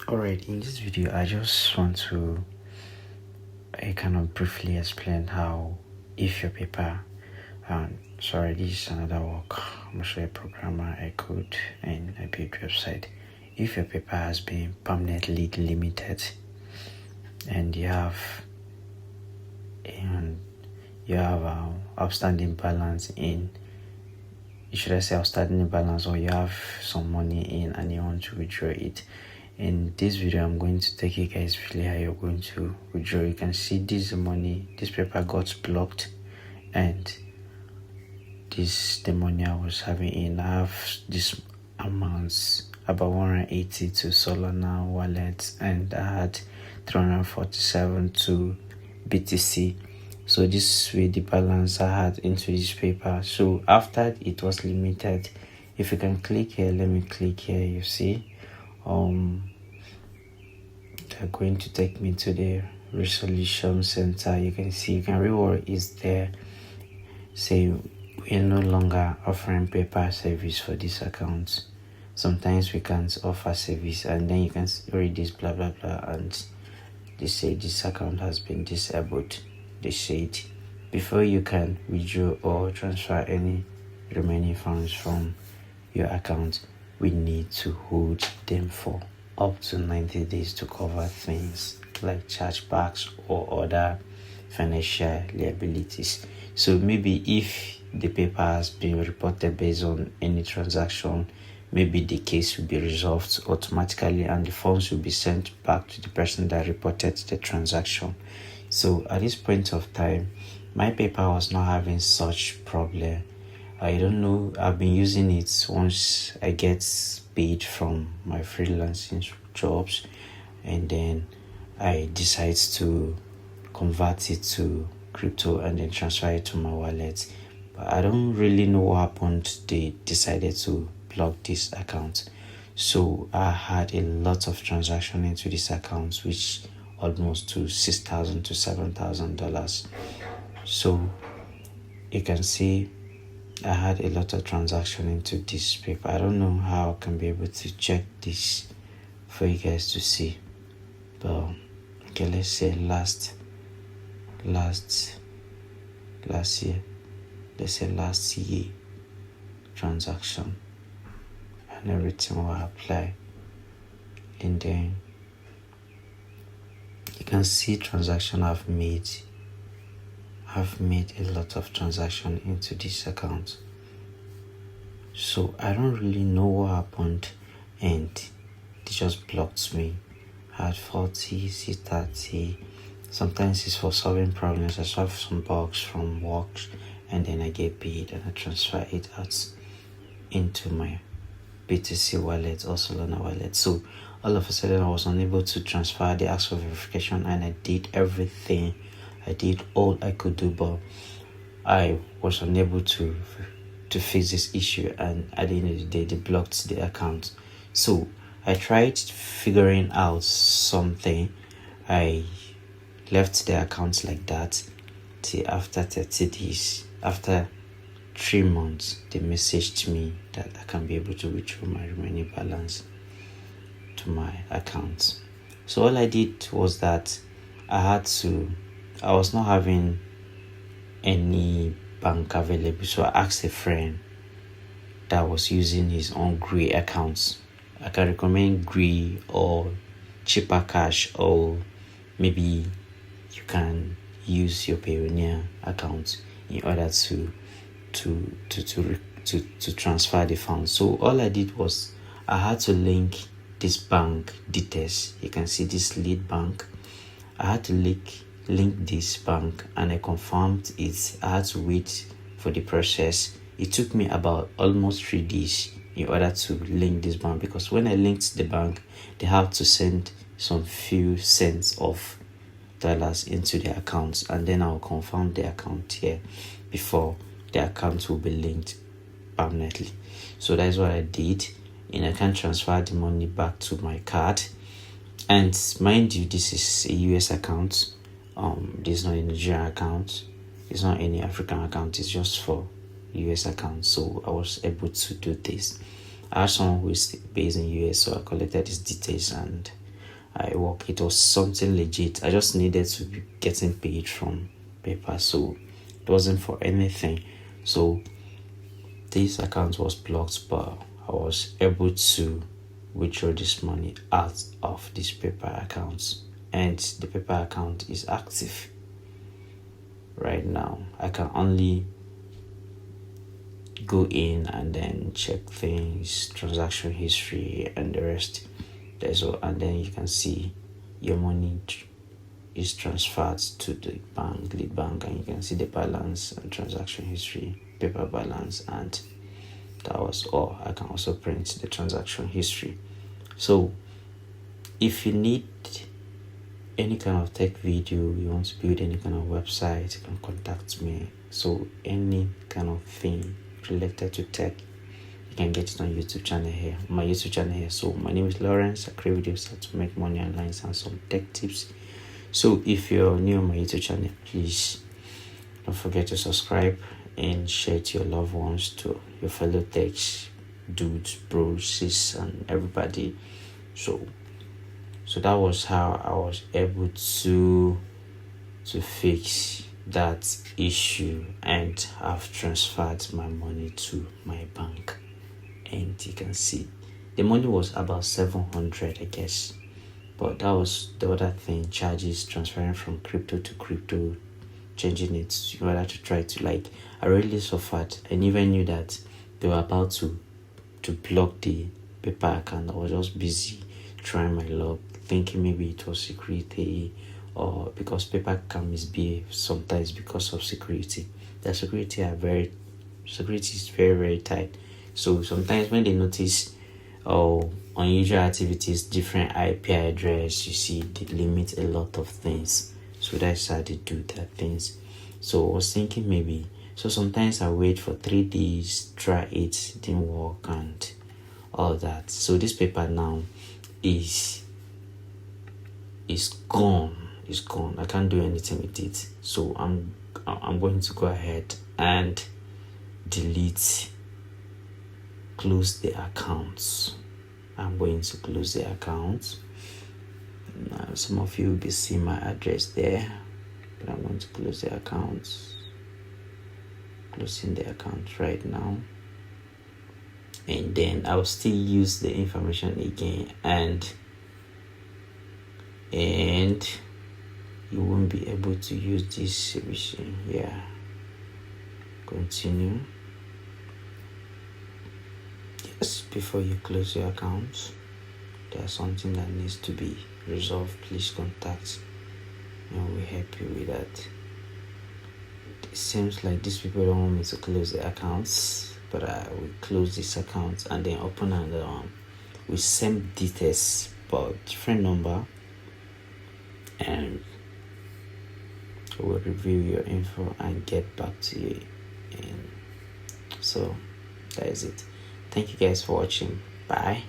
Alright, in this video I just want to kind of briefly explain how if your paper sorry, this is another work. I'm actually a programmer, I code and I build website. If your paper has been permanently limited and you have outstanding balance in, should I say outstanding balance, or you have some money in and you want to withdraw it. In this video I'm going to take you guys really how you're going to withdraw. You can see this money, this paper got blocked, and this the money I was having in. I have this amounts about 180 to Solana wallet, and I had 347 to BTC. So this way the balance I had into this paper. So after it was limited, if you can click here, let me click here, you see they're going to take me to the resolution center. You can see, you can read what is there. Say we're no longer offering paper service for this account. Sometimes we can't offer service, and then you can read this blah blah blah, and they say this account has been disabled. They said before you can withdraw or transfer any remaining funds from your account, we need to hold them for up to 90 days to cover things like chargebacks or other financial liabilities. So maybe if the paper has been reported based on any transaction, maybe the case will be resolved automatically and the funds will be sent back to the person that reported the transaction. So at this point of time, my paper was not having such problem. I don't know, I've been using it once I get paid from my freelancing jobs, and then I decide to convert it to crypto and then transfer it to my wallet. But I don't really know what happened. They decided to block this account. So I had a lot of transaction into this account, which almost to $6,000 to $7,000. So you can see I had a lot of transaction into this paper. I don't know how I can be able to check this for you guys to see. But okay, let's say last year, let's say last year transaction, and everything will apply, and then you can see transaction I've made a lot of transaction into this account. So I don't really know what happened, and they just blocked me. I had 40, 30. Sometimes it's for solving problems. I solve some bugs from work, and then I get paid and I transfer it out into my BTC wallet or Solana wallet. So all of a sudden I was unable to transfer. They asked for verification and I did everything. I did all I could do, but I was unable to fix this issue, and at the end of the day they blocked the account. So I tried figuring out something. I left the account like that till after 30 days. After 3 months, they messaged me that I can be able to withdraw my remaining balance to my account. So all I did was that I was not having any bank available, so I asked a friend that was using his own Grey accounts. I can recommend Grey or Cheaper Cash, or maybe you can use your Payoneer account in order to transfer the funds. So all I did was I had to link this bank details. You can see this lead bank. I had to link this bank, and I confirmed it. I had to wait for the process. It took me about almost 3 days in order to link this bank, because when I linked the bank, they have to send some few cents of dollars into the accounts, and then I'll confirm the account here before the account will be linked permanently. So that's what I did, and I can transfer the money back to my card. And mind you, this is a US account. This is not a Nigerian account. It's not any African account. It's just for US account. So I was able to do this. I have someone who is based in US, so I collected his details and I work. It was something legit. I just needed to be getting paid from PayPal, so it wasn't for anything. So this account was blocked, but I was able to withdraw this money out of this PayPal account, and the PayPal account is active right now. I can only go in and then check things, transaction history, and the rest. And then you can see your money is transferred to the lead bank, and you can see the balance and transaction history, paper balance, and that was all. I can also print the transaction history. So if you need any kind of tech video, you want to build any kind of website, you can contact me. So any kind of thing related to tech, you can get it on YouTube channel here, my YouTube channel here. So my name is Lawrence. I create videos how to make money online and some tech tips. So if you're new on my YouTube channel, please don't forget to subscribe and share to your loved ones, to your fellow techs, dudes, bros, sis, and everybody. So that was how I was able to fix that issue, and I've transferred my money to my bank. And you can see the money was about 700, I guess, but that was the other thing, charges transferring from crypto to crypto, changing it in order to try to, I really suffered. I never knew that they were about to block the PayPal account. I was just busy trying my luck, thinking maybe it was security, or because PayPal can misbehave sometimes because of security. The security is very, very tight. So sometimes when they notice unusual activities, different IP address, you see, they limit a lot of things. So that's how they do that things. So I was thinking maybe, so sometimes I wait for 3 days, try it, didn't work, and all that. So this paper now is gone. It's gone. I can't do anything with it. So I'm going to go ahead and close the accounts. I'm going to close the accounts. Now, some of you will be seeing my address there, but I'm going to close the accounts. Closing the account right now. And then I'll still use the information again, and you won't be able to use this service. Yeah. Continue. Yes, before you close your account, there's something that needs to be resolved. Please contact me and we'll help you with that. It seems like these people don't want me to close the accounts, but I will close this account and then open another one with same details but different number, and we'll review your info and get back to you. And so that is it. Thank you guys for watching. Bye.